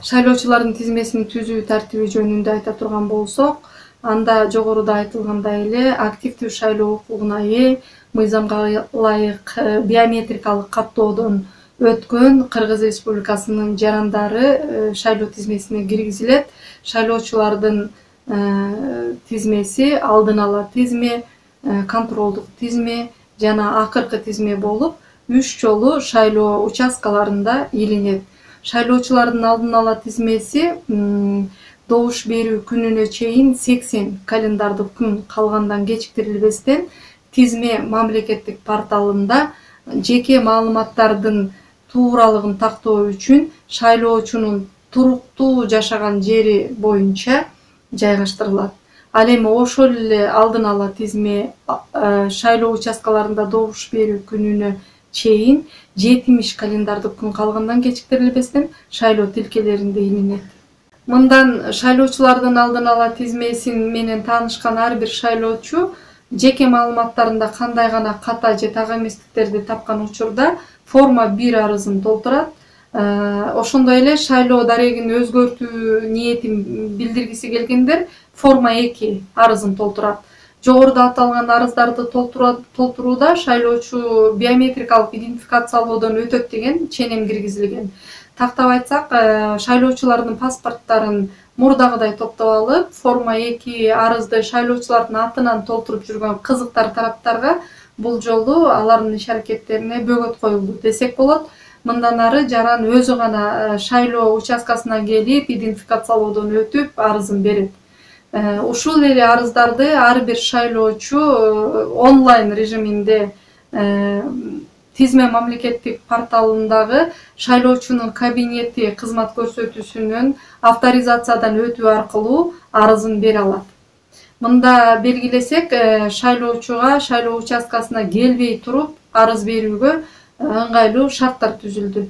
Шайлоочулардын тизмесин түзүү тартиби жөнүндө айта турган болсок, анда жогоруда айтылгандай эле активдүү шайлоо укугуна ээ, мыйзамга ылайык биометрикалык каттоодон өткөн Кыргыз Республикасынын жарандары шайлоо тизмесине киргизилет. Шайлоочулардын тизмеси алдын ала тизме, контролдук тизме жана акыркы тизме болуп, 3 жолу шайлоо участкаларында илинет. Шайлоочулардын алдын ала тизмеси добуш берүү күнүнө чейин 80 календардык күн калгандан кечиктирилбестен тизме мамлекеттик порталында жеке маалыматтардын тууралыгын тактоо үчүн шайлоочунун туруктуу жашаган жери боюнча жайгаштырылат. Ал эми ошол эле алдын ала тизме шайлоо участкаларында добуш берүү күнүнө чейин 70 календардык күн калгандан кечиктирилбестен шайлоо тилкелеринде илинет. Мындан шайлоочулардын алдын ала тизмеси менен таанышкан ар бир шайлоочу жеке маалыматтарында кандай гана ката же так эместиктерди тапкан учурда форма 1 арызын толтурат. Ошондой эле шайлоо дарегин өзгөртүү ниетин билдиргиси келгендер форма 2 арызын толтурат. Жогоруда аталган арыздарды толтурууда шайлоочу биометрикалык идентификациялоодон өтөт деген ченем киргизилген. Тактап айтсак, шайлоочулардын паспорттарын мурдагыдай топтоп алып, форма 2 арызды шайлоочулардын атынан толтуруп жүргөн кызыктар тараптарга бул жолу алардын иш-аракеттерине бөгөт коюлду десек болот. Мындан ары жаран өзү гана шайлоо участкасына келип, идентификациялоодон өтүп, арызын берет. Ушул эле арыздарды ар бир шайлоочу онлайн режиминде тизме мамлекеттик порталындагы шайлоочунун кабинети кызмат көрсөтүүсүнүн авторизациядан өтүү аркылуу арызын бере алат. Мында белгилесек, шайлоочуга шайлоо участкасына келбей туруп арыз берүүгө ыңгайлуу шарттар түзүлдү.